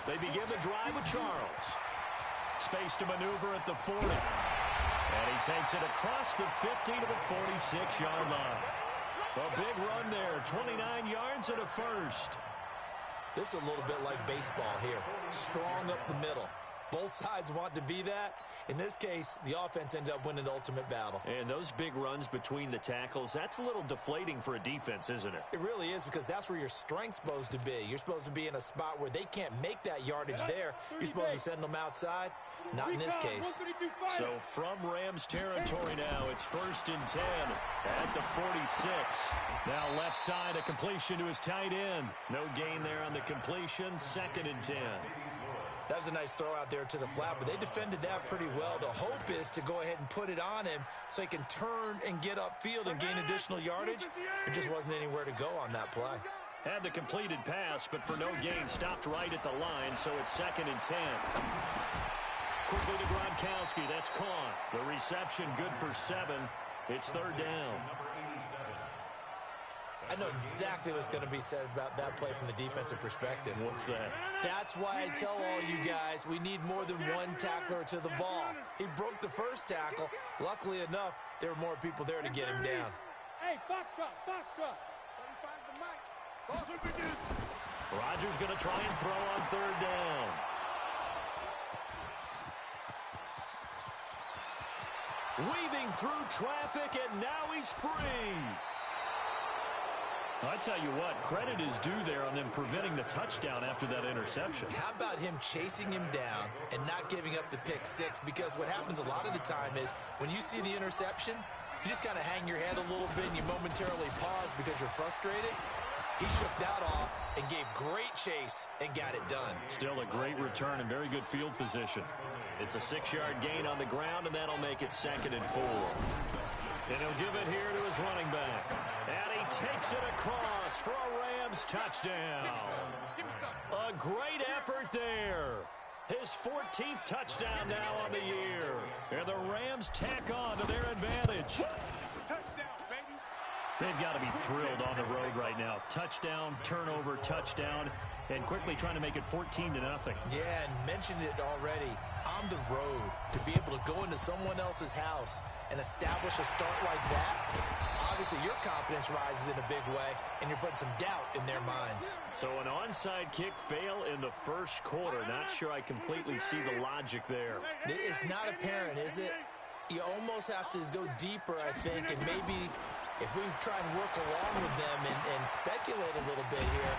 They begin the drive with Charles. Space to maneuver at the 40. And he takes it across the 50 to the 46-yard line. A big run there, 29 yards and a first. This is a little bit like baseball here. Strong up the middle. Both sides want to be that. In this case, the offense ended up winning the ultimate battle. And those big runs between the tackles, that's a little deflating for a defense, isn't it? It really is, because that's where your strength's supposed to be. You're supposed to be in a spot where they can't make that yardage there. You're supposed to send them outside. Not in this case. So from Rams territory now, it's 1st and 10 at the 46. Now left side, a completion to his tight end. No gain there on the completion, 2nd and 10. That was a nice throw out there to the flat, but they defended that pretty well. The hope is to go ahead and put it on him so he can turn and get upfield and gain additional yardage. There just wasn't anywhere to go on that play. Had the completed pass, but for no gain, stopped right at the line, so it's 2nd and 10. Quickly to Gronkowski, that's caught. The reception good for 7. It's 3rd down. I know exactly what's going to be said about that play from the defensive perspective. What's that? That's why I tell all you guys we need more than one tackler to the ball. He broke the first tackle. Luckily enough, there were more people there to get him down. Hey, box truck, box truck. Let me find the mic. Rodgers going to try and throw on 3rd down. Weaving through traffic, and now he's free. I tell you what, credit is due there on them preventing the touchdown after that interception. How about him chasing him down and not giving up the pick six? Because what happens a lot of the time is when you see the interception, you just kind of hang your head a little bit and you momentarily pause because you're frustrated. He shook that off and gave great chase and got it done. Still a great return and very good field position. It's a 6-yard gain on the ground, and that'll make it 2nd and 4. And he'll give it here to his running back. And he takes it across for a Rams touchdown. A great effort there. His 14th touchdown now on the year. And the Rams tack on to their advantage. They've got to be thrilled on the road right now. Touchdown, turnover, touchdown, and quickly trying to make it 14-0. Yeah, and mentioned it already. On the road, to be able to go into someone else's house and establish a start like that, obviously your confidence rises in a big way, and you're putting some doubt in their minds. So an onside kick fail in the first quarter. Not sure I completely see the logic there. It's not apparent, is it? You almost have to go deeper, I think, and maybe if we try and work along with them and speculate a little bit here,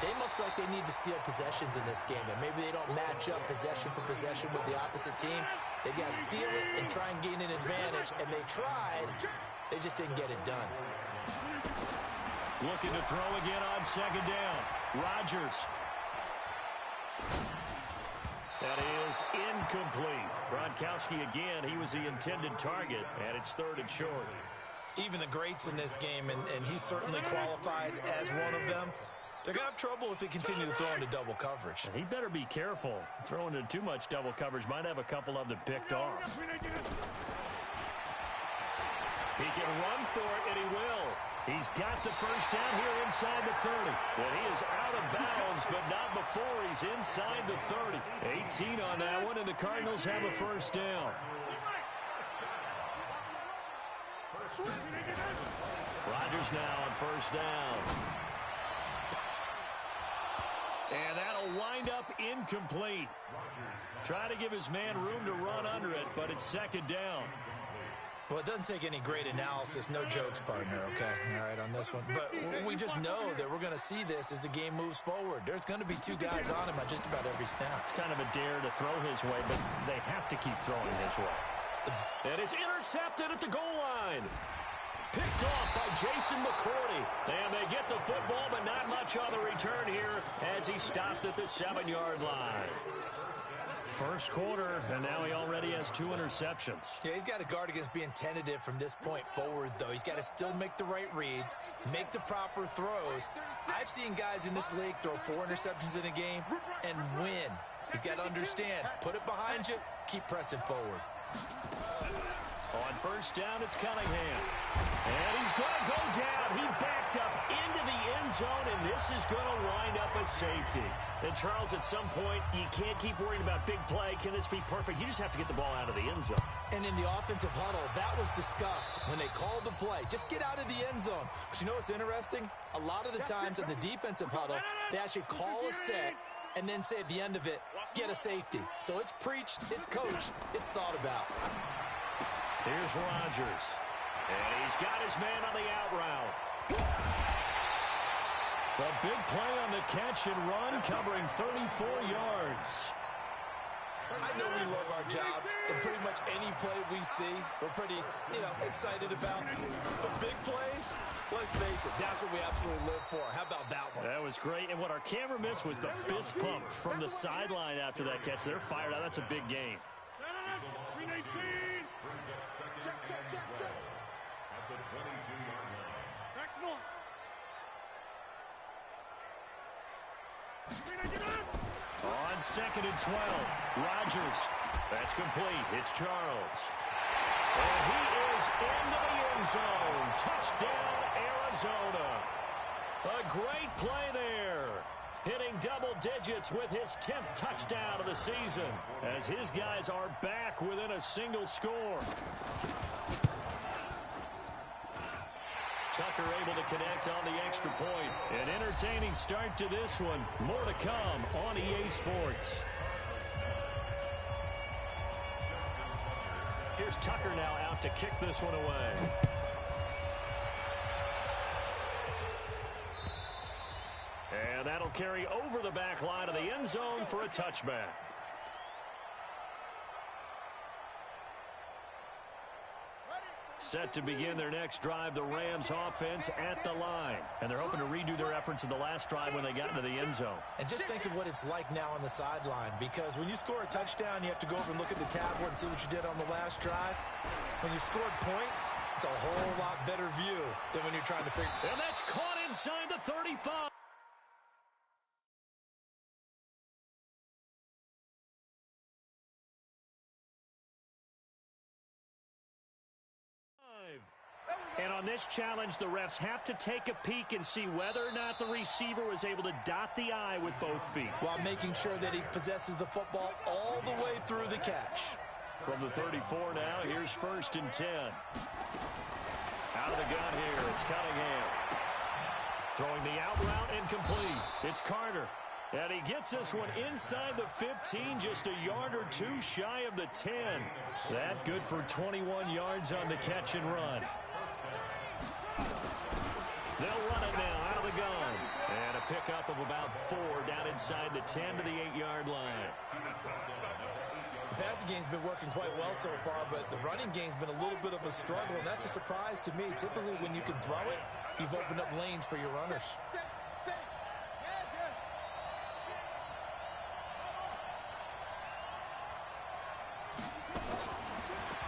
they must feel like they need to steal possessions in this game. And maybe they don't match up possession for possession with the opposite team. They've got to steal it and try and gain an advantage. And they tried. They just didn't get it done. Looking to throw again on 2nd down. Rodgers. That is incomplete. Gronkowski again. He was the intended target. And it's 3rd and short. Even the greats in this game, and he certainly qualifies as one of them, they're going to have trouble if they continue to throw into double coverage. He better be careful. Throwing into too much double coverage might have a couple of them picked off. He can run for it, and he will. He's got the first down here inside the 30. And he is out of bounds, but not before he's inside the 30. 18 on that one, and the Cardinals have a first down. Rodgers now on 1st down. And that'll wind up incomplete. Try to give his man room to run under it, but it's 2nd down. Well, it doesn't take any great analysis. No jokes, partner, okay? All right, on this one. But we just know that we're going to see this as the game moves forward. There's going to be 2 guys on him on just about every snap. It's kind of a dare to throw his way, but they have to keep throwing his way. And it's intercepted at the goal line. Picked off by Jason McCourty. And they get the football, but not much on the return here as he stopped at the 7-yard line. First quarter, and now he already has 2 interceptions. Yeah, he's got to guard against being tentative from this point forward, though. He's got to still make the right reads, make the proper throws. I've seen guys in this league throw 4 interceptions in a game and win. He's got to understand, put it behind you, keep pressing forward. On first down, it's Cunningham. And he's going to go down. He backed up into the end zone, and this is going to wind up a safety. And, Charles, at some point, you can't keep worrying about big play. Can this be perfect? You just have to get the ball out of the end zone. And in the offensive huddle, that was discussed when they called the play. Just get out of the end zone. But you know what's interesting? A lot of the times in the defensive huddle, they actually call a set and then say at the end of it, get a safety. So it's preached, it's coached, it's thought about. Here's Rodgers. And he's got his man on the out route. A big play on the catch and run, covering 34 yards. I know we love our jobs, and pretty much any play we see, we're pretty, excited about. The big plays, let's face it, that's what we absolutely live for. How about that one? That was great, and what our camera missed was the fist pump from the sideline after that catch. They're fired out. That's a big game. Check. At the 22-yard line. Back north. On 2nd and 12, Rodgers. That's complete. It's Charles. And he is into the end zone. Touchdown, Arizona. A great play there. Hitting double digits with his 10th touchdown of the season, as his guys are back within a single score. Tucker able to connect on the extra point. An entertaining start to this one. More to come on EA Sports. Here's Tucker now out to kick this one away. And that'll carry over the back line of the end zone for a touchback. Set to begin their next drive, the Rams offense at the line. And they're hoping to redo their efforts in the last drive when they got into the end zone. And just think of what it's like now on the sideline, because when you score a touchdown, you have to go over and look at the tablet and see what you did on the last drive. When you scored points, it's a whole lot better view than when you're trying to figure. And that's caught inside the 35. And on this challenge, the refs have to take a peek and see whether or not the receiver was able to dot the I with both feet. While making sure that he possesses the football all the way through the catch. From the 34 now, here's 1st and 10. Out of the gun here, it's Cunningham. Throwing the out route incomplete. It's Carter. And he gets this one inside the 15, just a yard or two shy of the 10. That good for 21 yards on the catch and run. They'll run it now out of the gun. And a pickup of about 4 down inside the 10 to the 8-yard line. The passing game's been working quite well so far, but the running game's been a little bit of a struggle, and that's a surprise to me. Typically, when you can throw it, you've opened up lanes for your runners.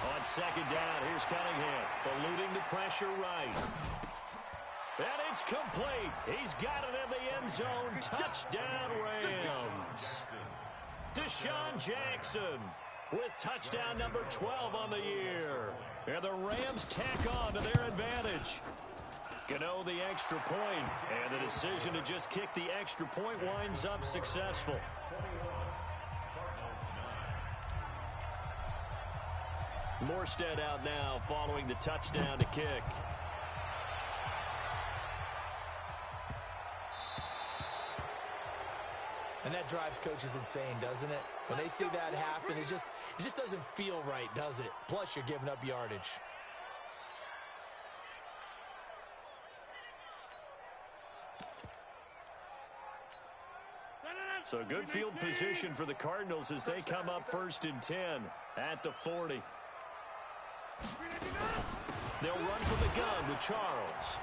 On 2nd down, here's Cunningham, eluding the pressure right. And it's complete. He's got it in the end zone. Touchdown, Rams. Deshaun Jackson with touchdown number 12 on the year. And the Rams tack on to their advantage. Gano the extra point, and the decision to just kick the extra point winds up successful. Morstead out now following the touchdown to kick. And that drives coaches insane, doesn't it? When they see that happen, it just doesn't feel right, does it? Plus, you're giving up yardage. So good field position for the Cardinals as they come up 1st and 10 at the 40. They'll run from the gun with Charles.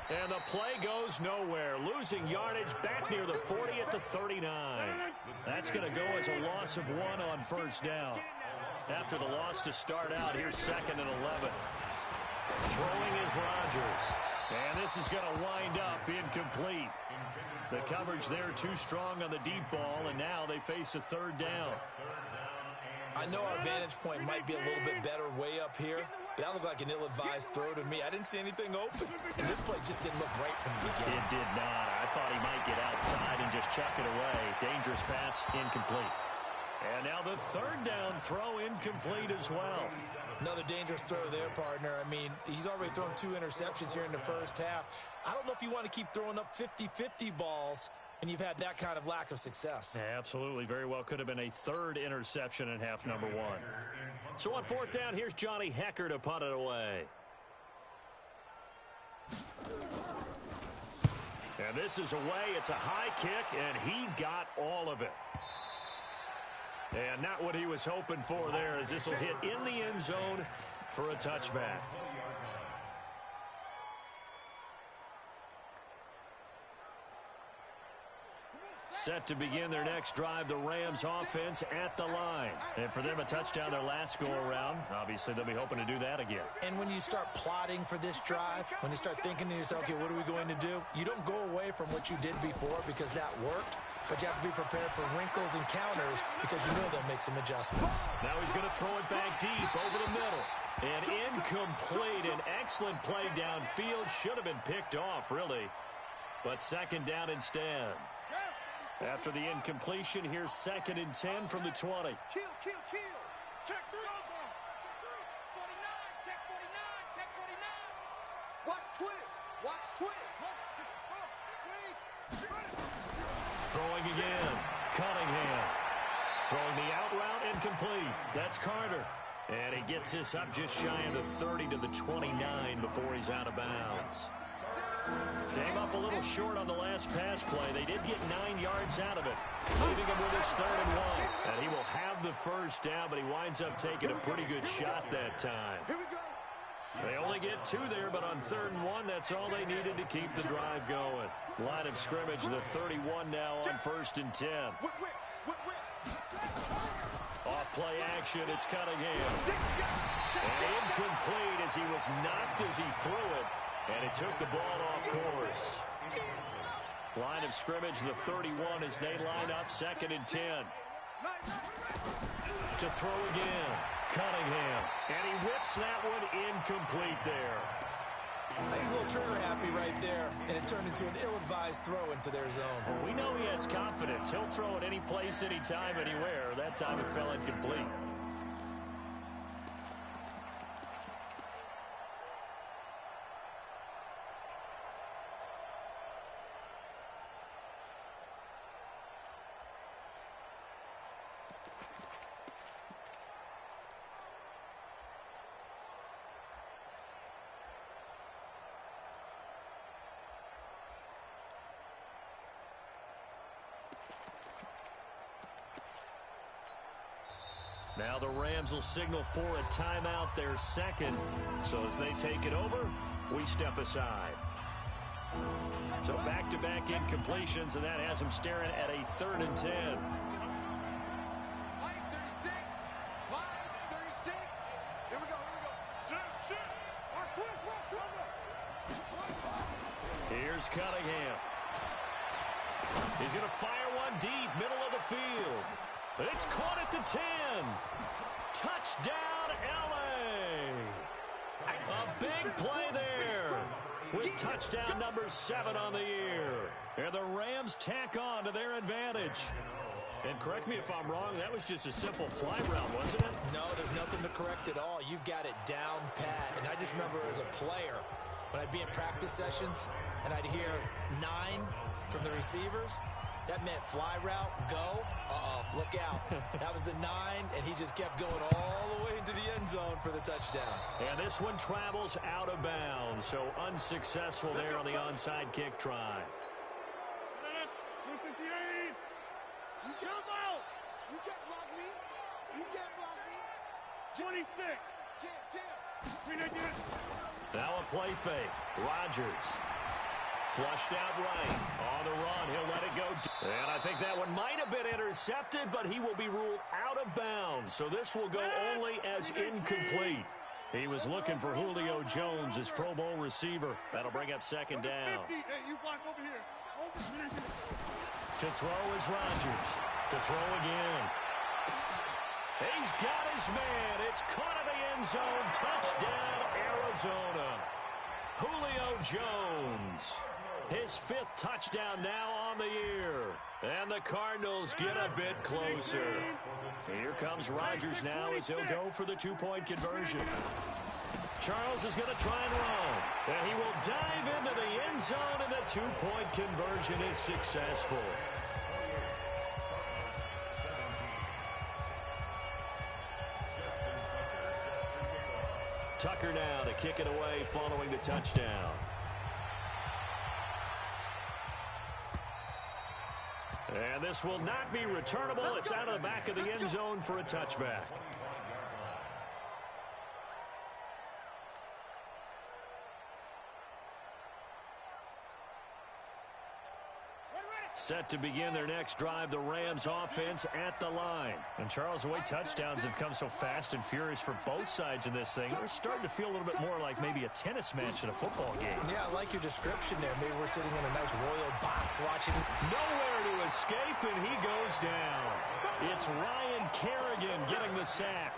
And the play goes nowhere. Losing yardage back near the 40 at the 39. That's going to go as a loss of 1 on 1st down. After the loss to start out, here's 2nd and 11. Throwing is Rodgers. And this is going to wind up incomplete. The coverage there too strong on the deep ball, and now they face a 3rd down. I know our vantage point might be a little bit better way up here, but that looked like an ill-advised throw to me. I didn't see anything open, and this play just didn't look right from the beginning. It did not. I thought he might get outside and just chuck it away. Dangerous pass, incomplete. And now the third down throw incomplete as well. Another dangerous throw there, partner. I mean, he's already thrown 2 interceptions here in the first half. I don't know if you want to keep throwing up 50-50 balls and you've had that kind of lack of success. Absolutely. Very well could have been a third interception in half number 1. So on 4th down, here's Johnny Hecker to punt it away. And this is away. It's a high kick, and he got all of it. And not what he was hoping for there, as this will hit in the end zone for a touchback. Set to begin their next drive, the Rams offense at the line. And for them, a touchdown their last go-around. Obviously, they'll be hoping to do that again. And when you start plotting for this drive, when you start thinking to yourself, okay, what are we going to do? You don't go away from what you did before because that worked. But you have to be prepared for wrinkles and counters because you know they'll make some adjustments. Now he's going to throw it back deep over the middle. And incomplete. An excellent play downfield. Should have been picked off, really. But second down instead. After the incompletion, here's 2nd and 10 from the 20. Kill. Check 3. 49, check 49, check 49. Watch twist. Throwing again. Cunningham. Throwing the out route incomplete. That's Carter. And he gets this up just shy of the 30 to the 29 before he's out of bounds. Came up a little short on the last pass play. They did get 9 yards out of it, leaving him with his 3rd and 1. And he will have the first down, but he winds up taking a pretty good shot that time. They only get 2 there, but on 3rd and 1, that's all they needed to keep the drive going. Line of scrimmage, the 31 now on 1st and 10. Off play action, it's Cunningham. And incomplete as he was knocked as he threw it. And it took the ball off course. Line of scrimmage, the 31 as they line up 2nd and 10. To throw again, Cunningham. And he whips that one incomplete there. I think he's a little trigger happy right there, and it turned into an ill-advised throw into their zone. We know he has confidence. He'll throw it any place, anytime, anywhere. That time it fell incomplete. Now the Rams will signal for a timeout, their 2nd. So as they take it over, we step aside. So back-to-back incompletions, and that has them staring at a 3rd and 10. 5:36. Here we go. Shit. Here's Cunningham. He's going to fire one deep, middle of the field. But it's caught at the 10. Touchdown, L.A. A big play there with touchdown number 7 on the year. And the Rams tack on to their advantage. And correct me if I'm wrong, that was just a simple fly route, wasn't it? No, there's nothing to correct at all. You've got it down pat. And I just remember as a player, when I'd be in practice sessions and I'd hear 9 from the receivers, that meant fly route, go, look out. That was the 9, and he just kept going all the way into the end zone for the touchdown. And this one travels out of bounds, so unsuccessful there on the onside kick try. 258. You jump out. You can't block me. 25. Now a play fake. Rodgers. Flushed out right. On the run, he'll let it go. And I think that one might have been intercepted, but he will be ruled out of bounds. So this will go only as incomplete. He was looking for Julio Jones, his Pro Bowl receiver. That'll bring up 2nd down. Hey, you block over here. To throw is Rodgers. To throw again. He's got his man. It's caught in the end zone. Touchdown, Arizona. Julio Jones. His 5th touchdown now on the year. And the Cardinals get a bit closer. Here comes Rodgers now as he'll go for the 2-point conversion. Charles is going to try and run. And he will dive into the end zone, and the 2-point conversion is successful. Tucker now to kick it away following the touchdown. And this will not be returnable. It's out of the back of the end zone for a touchback. Set to begin their next drive, the Rams offense at the line. And Charles, the way touchdowns have come so fast and furious for both sides in this thing, it's starting to feel a little bit more like maybe a tennis match in a football game. Yeah, I like your description there. Maybe we're sitting in a nice royal box watching. Nowhere to escape, and he goes down. It's Ryan Kerrigan getting the sack.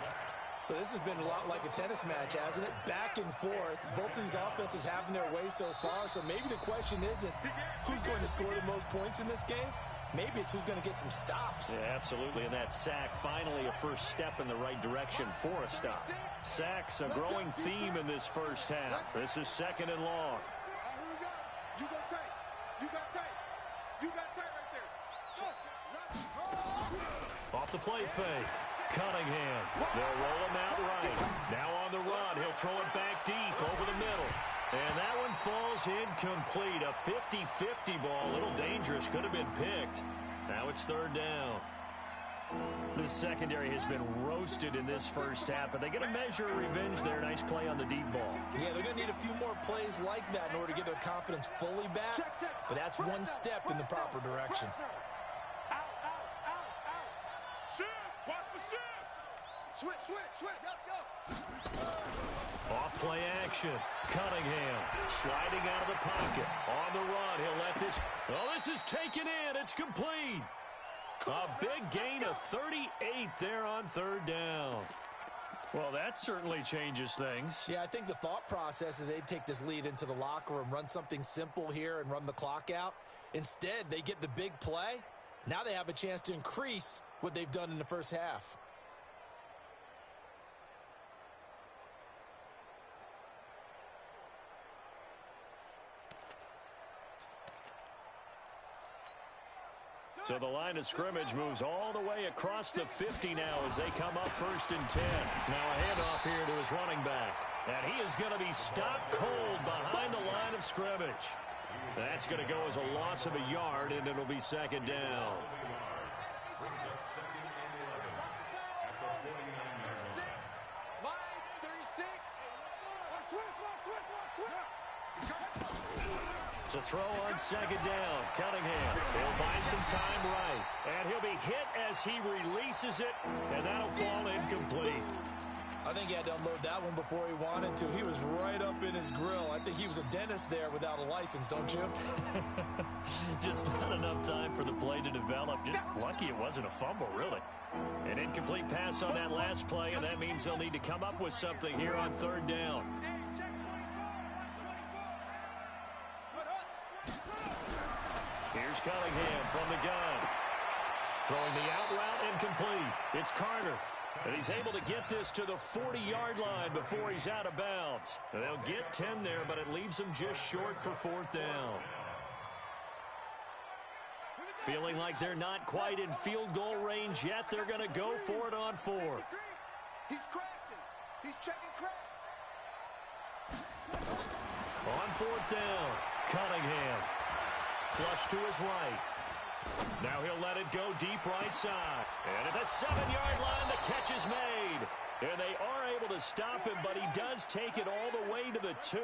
So this has been a lot like a tennis match, hasn't it? Back and forth. Both of these offenses having their way so far. So maybe the question isn't who's going to score the most points in this game. Maybe it's who's going to get some stops. Yeah, absolutely. And that sack, finally a first step in the right direction for a stop. Sacks, a growing theme in this first half. This is 2nd and long. You got tight. You got tight. You got tight right there. Off the play fake. Cunningham. They'll roll him out right. Now on the run. He'll throw it back deep over the middle. And that one falls incomplete. A 50-50 ball. A little dangerous. Could have been picked. Now it's 3rd down. This secondary has been roasted in this first half, but they're going to measure revenge there. Nice play on the deep ball. Yeah, they're going to need a few more plays like that in order to get their confidence fully back. But that's one step in the proper direction. Switch. Off play action. Cunningham sliding out of the pocket. On the run. He'll let this. Oh, this is taken in. It's complete. A big gain of 38 there on 3rd down. Well, that certainly changes things. Yeah, I think the thought process is they'd take this lead into the locker room, run something simple here and run the clock out. Instead, they get the big play. Now they have a chance to increase what they've done in the first half. So the line of scrimmage moves all the way across the 50 now as they come up 1st and 10. Now a handoff here to his running back. And he is going to be stopped cold behind the line of scrimmage. That's going to go as a loss of a yard, and it'll be 2nd down. To throw on 2nd down. Cunningham. He'll buy some time right. And he'll be hit as he releases it. And that'll fall incomplete. I think he had to unload that one before he wanted to. He was right up in his grill. I think he was a dentist there without a license, don't you? Just not enough time for the play to develop. Just lucky it wasn't a fumble, really. An incomplete pass on that last play, and that means they'll need to come up with something here on 3rd down. Here's Cunningham from the gun. Throwing the out route incomplete. It's Carter. And he's able to get this to the 40-yard line before he's out of bounds. And they'll get 10 there, but it leaves them just short for 4th down. Feeling like they're not quite in field goal range yet. They're going to go for it on 4th. He's crashing. He's checking crash. On 4th down, Cunningham. Flush to his right. Now he'll let it go deep right side. And at the 7-yard line, the catch is made. And they are able to stop him, but he does take it all the way to the 2.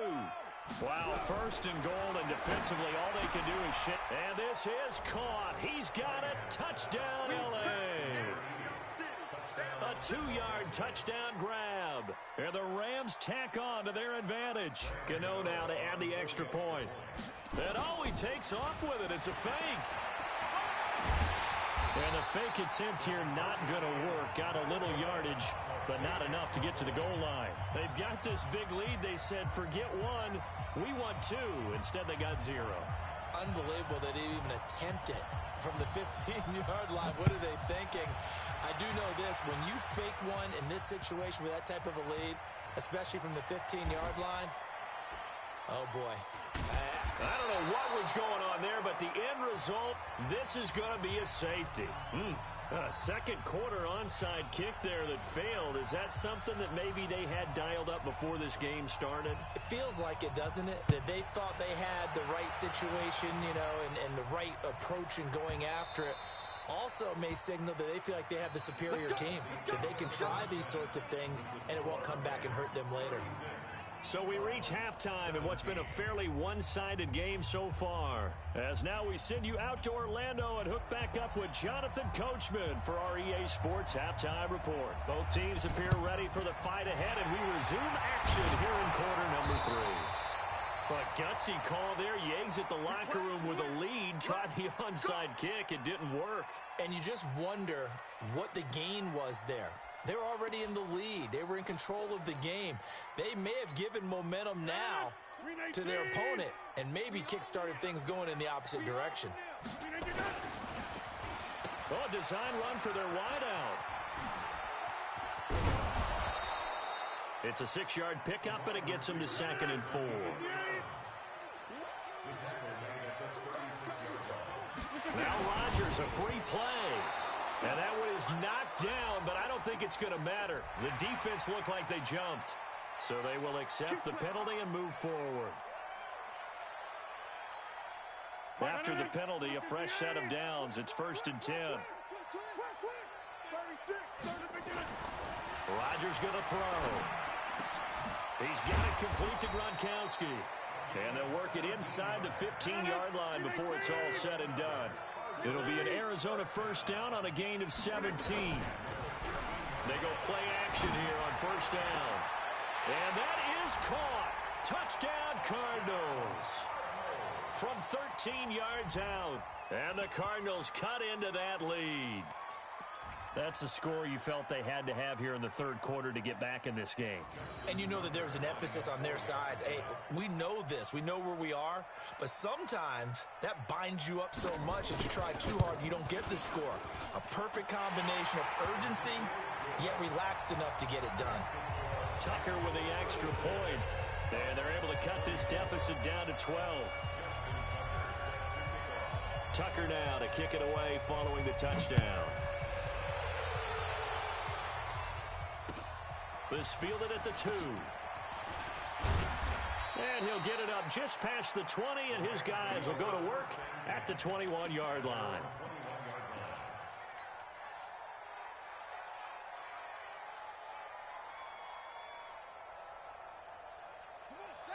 Wow, 1st and goal, and defensively all they can do is shit. And this is caught. He's got it. Touchdown, L.A. A 2-yard touchdown grab. And the Rams tack on to their advantage. Gano now to add the extra point. And oh, he takes off with it. It's a fake. And the fake attempt here not going to work. Got a little yardage, but not enough to get to the goal line. They've got this big lead. They said, forget one, we want two. Instead, they got zero. Unbelievable they didn't even attempt it from the 15-yard line. What are they thinking? I do know this. When you fake one in this situation with that type of a lead, especially from the 15-yard line, oh, boy. I don't know what was going on there, but the end result, this is going to be a safety. A second quarter onside kick there that failed. Is that something that maybe they had dialed up before this game started? It feels like it, doesn't it? That they thought they had the right situation, you know, and the right approach in going after it. Also may signal that they feel like they have the superior team, that they can try these sorts of things, and it won't come back and hurt them later. So we reach halftime in what's been a fairly one-sided game so far. As now we send you out to Orlando and hook back up with Jonathan Coachman for our EA Sports Halftime Report. Both teams appear ready for the fight ahead, and we resume action here in quarter number 3. But gutsy call there. Yates at the locker room with a lead. Tried the onside kick. It didn't work. And you just wonder what the gain was there. They're already in the lead. They were in control of the game. They may have given momentum now to their opponent and maybe kick-started things going in the opposite direction. Oh, design run for their wideout. It's a 6-yard pickup, and it gets them to 2nd and 4. Now Rodgers, a free play. And that one is knocked down, but I don't think it's going to matter. The defense looked like they jumped. So they will accept the penalty and move forward. After the penalty, a fresh set of downs. It's 1st and 10. Rodgers going to throw. He's got it complete to Gronkowski. And they'll work it inside the 15-yard line before it's all said and done. It'll be an Arizona 1st down on a gain of 17. They go play action here on 1st down. And that is caught. Touchdown, Cardinals. From 13 yards out. And the Cardinals cut into that lead. That's a score you felt they had to have here in the 3rd quarter to get back in this game. And you know that there's an emphasis on their side. Hey, we know this. We know where we are. But sometimes that binds you up so much that you try too hard and you don't get the score. A perfect combination of urgency, yet relaxed enough to get it done. Tucker with the extra point. And they're able to cut this deficit down to 12. Tucker now to kick it away following the touchdown. This fielded at the 2. And he'll get it up just past the 20, and his guys will go to work at the 21-yard line.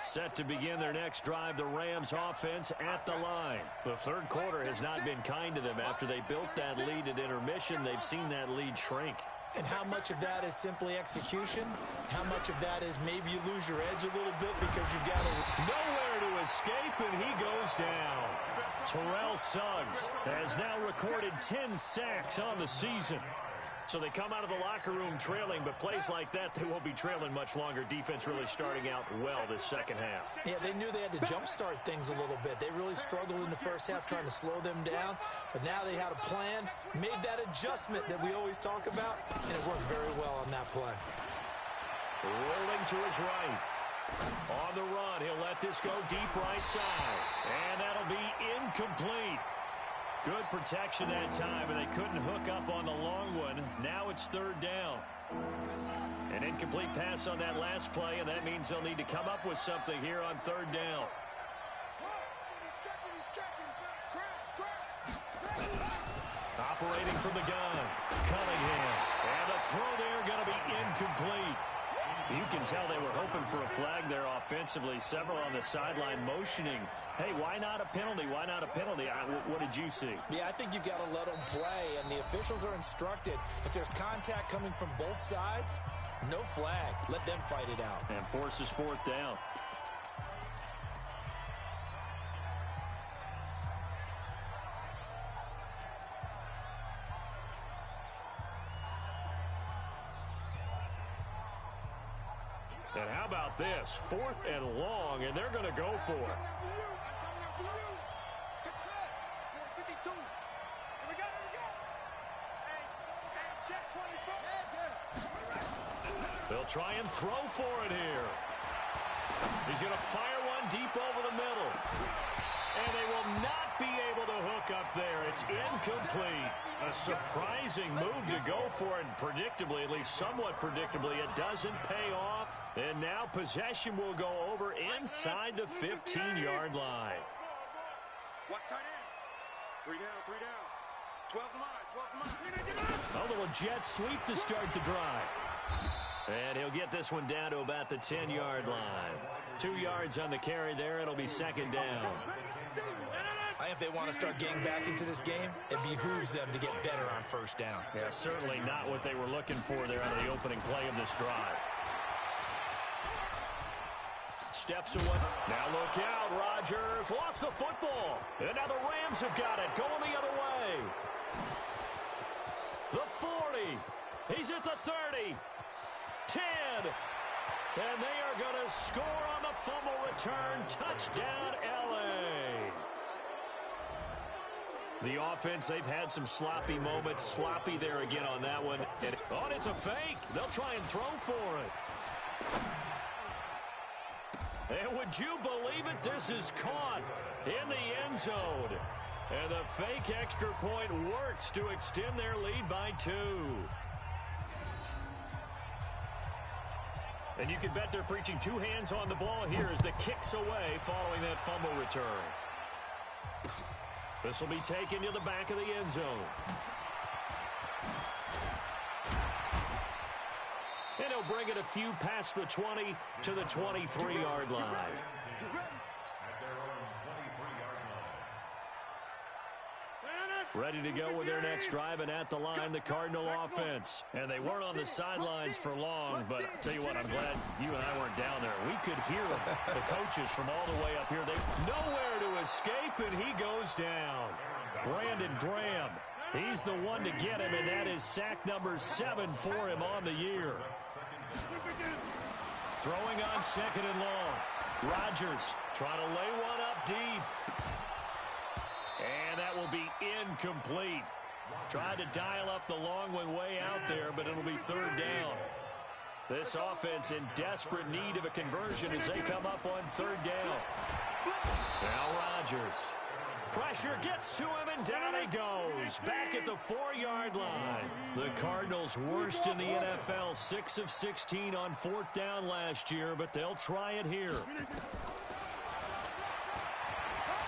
Set to begin their next drive, the Rams offense at the line. The 3rd quarter has not been kind to them. After they built that lead at intermission, they've seen that lead shrink. And how much of that is simply execution? How much of that is maybe you lose your edge a little bit because you've got nowhere to escape, and he goes down. Terrell Suggs has now recorded 10 sacks on the season. So they come out of the locker room trailing, but plays like that, they won't be trailing much longer. Defense really starting out well this 2nd half. Yeah, they knew they had to jumpstart things a little bit. They really struggled in the 1st half trying to slow them down, but now they had a plan, made that adjustment that we always talk about, and it worked very well on that play. Rolling to his right. On the run, he'll let this go deep right side, and that'll be incomplete. Good protection that time, and they couldn't hook up on the long one. Now it's 3rd down. An incomplete pass on that last play, and that means they'll need to come up with something here on 3rd down. Operating from the gun, Cunningham. And the throw there going to be incomplete. You can tell they were hoping for a flag there offensively. Several on the sideline motioning. Hey, why not a penalty? Why not a penalty? What did you see? Yeah, I think you've got to let them play, and the officials are instructed. If there's contact coming from both sides, no flag. Let them fight it out. And forces 4th down. And how about this? 4th and long, and they're going to go for it. They'll try and throw for it here. He's going to fire one deep over the middle. And they will not be able to hook up there. It's incomplete. A surprising move to go for it. And predictably, at least somewhat predictably, it doesn't pay off. And now possession will go over inside the 15-yard line. Watch tight end. 3 down, 3 down. 12 line. A little jet sweep to start the drive. And he'll get this one down to about the 10-yard line. 2 yards on the carry there. It'll be 2nd down. I think if they want to start getting back into this game, it behooves them to get better on 1st down. Yeah, certainly not what they were looking for there on the opening play of this drive. Steps away. Now look out. Rodgers lost the football. And now the Rams have got it. Going the other way. The 40. He's at the 30. 10. And they are going to score on the fumble return. Touchdown, L.A. The offense, they've had some sloppy moments. Sloppy there again on that one. And it's a fake. They'll try and throw for it. And would you believe it? This is caught in the end zone. And the fake extra point works to extend their lead by 2. And you can bet they're preaching 2 hands on the ball here as the kick's away following that fumble return. This will be taken to the back of the end zone. And he'll bring it a few past the 20 to the 23-yard line. Ready to go with their next drive, and at the line, the Cardinal offense. And they weren't on the sidelines for long, but I'll tell you what, I'm glad you and I weren't down there. We could hear them, the coaches from all the way up here. They nowhere to escape, and he goes down. Brandon Graham, he's the one to get him, and that is sack number 7 for him on the year. Throwing on 2nd and long. Rodgers trying to lay one up deep. And that will be incomplete. Tried to dial up the long one way out there, but it'll be 3rd down. This offense in desperate need of a conversion as they come up on 3rd down. Now Rodgers. Pressure gets to him, and down he goes. Back at the 4-yard line. The Cardinals worst in the NFL, 6 of 16 on 4th down last year, but they'll try it here.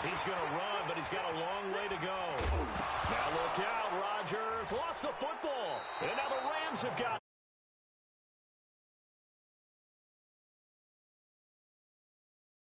He's going to run, but he's got a long way to go. Now look out, Rodgers lost the football. And now the Rams have got